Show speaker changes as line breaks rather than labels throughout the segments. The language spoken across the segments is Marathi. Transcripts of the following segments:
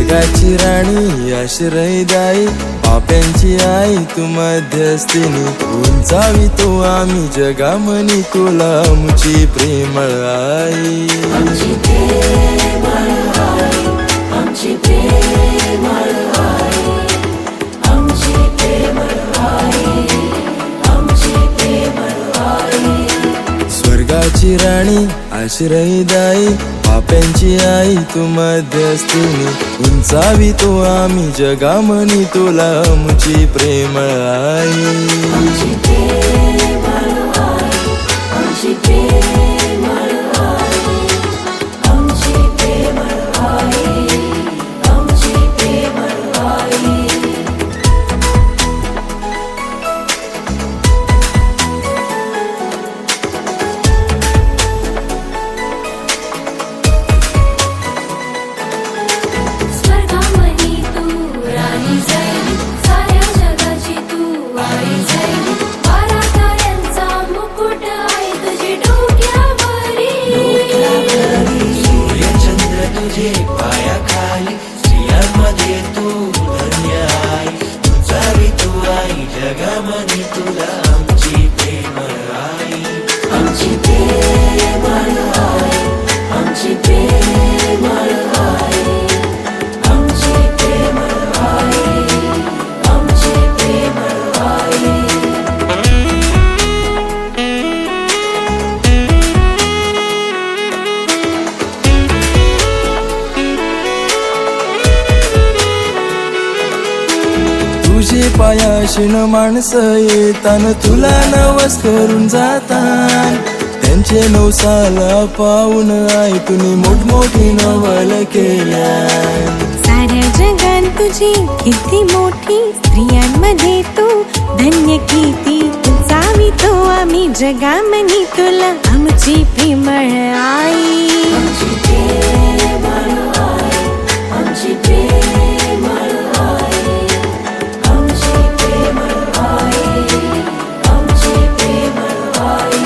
स्वर्गाची राणी आश्रयदायी पाप्यांची आई तू मध्यस्थिनी उंचावितो आम्ही जगामनी तुला आमची प्रेमळ आई
आमची प्रेमळ आई आमची प्रेमळ आई आमची प्रेमळ आई आमची प्रेमळ आई
स्वर्गाची राणी आश्रयदायी पाप्यांची आई तू मध्यस्थिनी उंचावितो आम्ही जगामनी तुला आमची प्रेमळ आई
आमची प्रेमळ आई आमची प्रेमळ आई आमची प्रेमळ आई आमची प्रेमळ आई स्वर्गामनी तू राणी जाईल साऱ्या जगाची तू आई जाईल बारा ताऱ्यांचा मुकुट आहे तुझे डोक्यावरी
सूर्यचंद्र तुझे पायाखाली स्त्रियांमध्ये तू धन्य आई तुझावी तू आई जगामध्ये तुला आमची प्रेमळ आई
आमची प्रेमळ आई आमची प्रेमळ आई आमची प्रेमळ आई आमची प्रेमळ आई
तुझे पायाशीन माणसं येतान तुला नवस करून जातात त्यांचे नवसाला पाहून ऐकून मोठमोठी नवल केल्या
साऱ्या जगात तुझी किती मोठी स्त्रियांमध्ये तू धन्य कीर्ती उंचावितो आम्ही जगामनी तुला आमची प्रेमळ आई
आमची प्रेमळ आई आमची प्रेमळ आई आमची प्रेमळ आई आमची प्रेमळ आई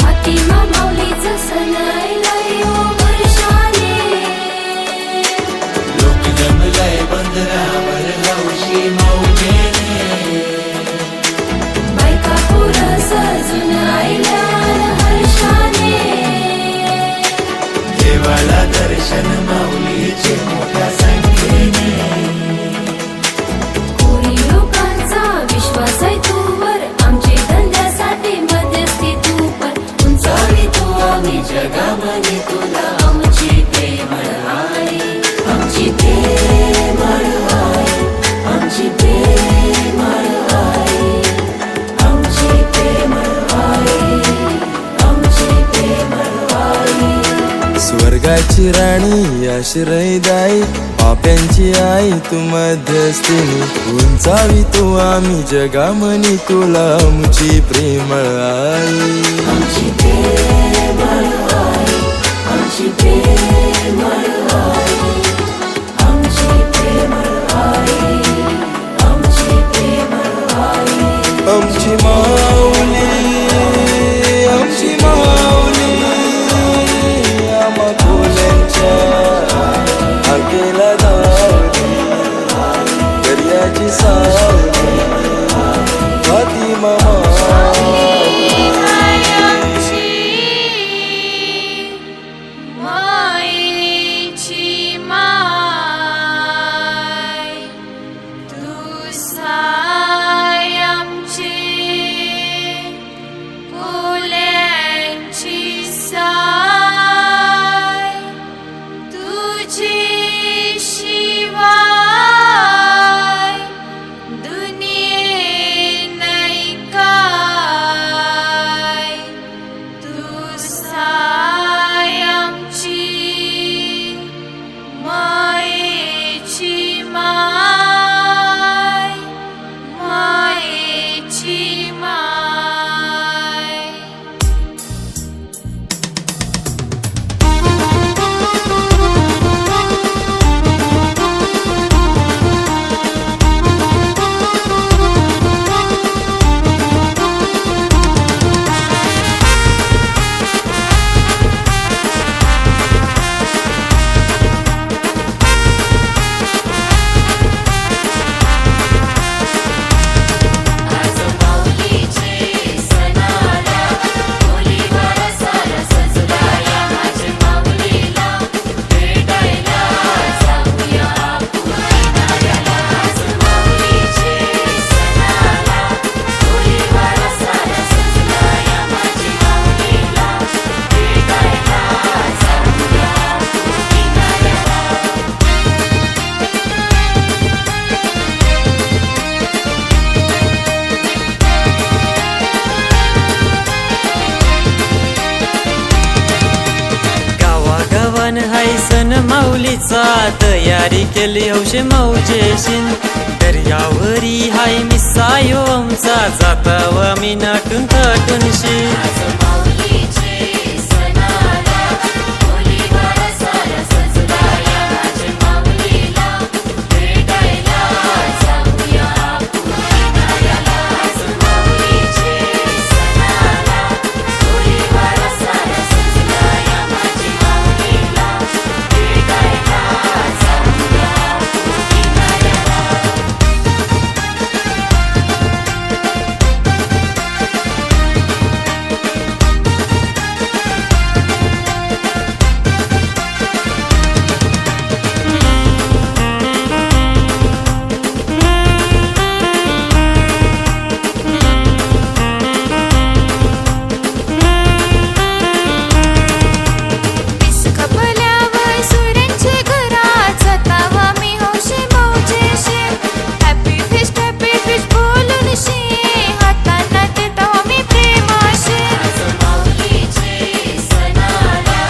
फातिमा माऊलीचं सण आलंय ओ वर्षाने
लोक जमलाय बंदरावर हौशी मौजेने
बायका पुरं सजून आयल्या हर्षाने
देवाला दर्शन माऊलीचे मोठ्या संख्येने
कोणी लोकांचा विश्वास आहे तूवर आमचे धंद्यासाठी मध्यस्थी तू पण उंचावी तू आम्ही जगामध्ये तुला आमची प्रेमळ आई आमची प्रेमळ आई आमची प्रेमळ आई आमची प्रेमळ आई आमची प्रेमळ आई
स्वर्गाची राणी आश्रयदायी पाप्यांची आई तू मध्यस्थिनी उंचावितो आम्ही जगामनी तुला आमची प्रेमळ आई
आमची प्रेमळ आई आमची प्रेमळ आई आमची प्रेमळ आई आमची प्रेमळ आई
आमची माऊली आमची माऊली आम्हा खोल्यांच्या आकेला धावली दर्याची सावली फातिमा माऊली
मायेची माय तू साय आमची
दर्शन माऊलीचा तयारी केली हौशे मौजेशीन दर्यावरी हाय मिसायो आमचा जाताव आम्ही नाटून थाटूनशी
माऊलीचे सणाला बोलीवार सारा सजला या माझ्या माऊलीला भेटायला जाऊया आपण किनाऱ्याला माऊलीचे सणाला बोलीवार सारा सजला या माझ्या माऊलीला भेटायला जाऊया आपण किनाऱ्याला खपल्यावर सूर्यांचे घरात जातावा मी हौशे मौजेशी हॅपी फिस्ट बोलून शे हातांना देतावा मी प्रेमाशी माऊलीचे सणाला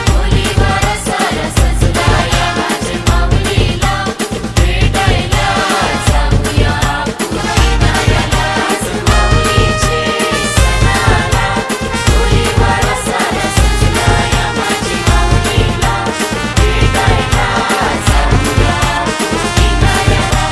बोलीवार सारा सजला या माझ्या माऊलीला भेटायला जाऊया आपण किनाऱ्याला माऊलीचे सणाला बोलीवार सारा सजला या माझ्या माऊलीला भेटायला जाऊया आपण किनाऱ्याला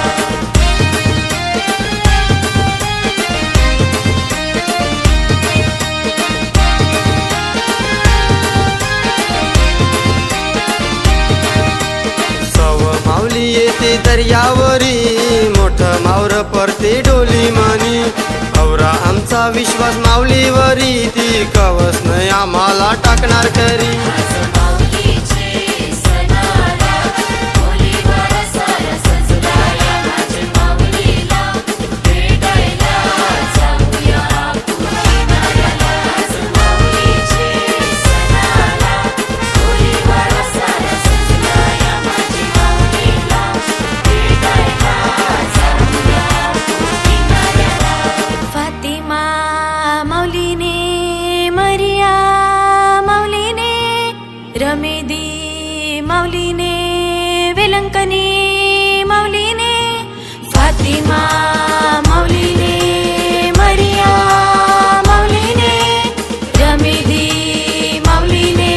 सव माऊली येते दर्यावरी मोठं मावर परते डोली मानी औरा आमचा विश्वास माऊलीवरी ती कवच नाही आम्हाला टाकणार करी
माऊलीचे सणाला बोलीवार सारा सजला या माझ्या माऊलीला भेटायला जाऊया आपण किनाऱ्याला माऊलीचे सणाला बोलीवार सारा सजला या माझ्या माऊलीला भेटायला जाऊया आपण किनाऱ्याला फातिमा माऊलीने मरिया माऊलीने रमेदी माऊलीने वेलंकनी माऊलीने फातिमा माऊलीने मरिया माऊलीने रमेदी माऊलीने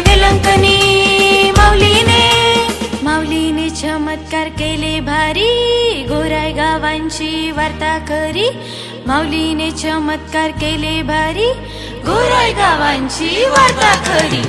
वेलंकनी माऊलीने माऊलीने चमत्कार केले भारी गोराय गावांची वार्ता करी माऊलीने चमत्कार केले भारी गोराय गावांची वार्ता खरी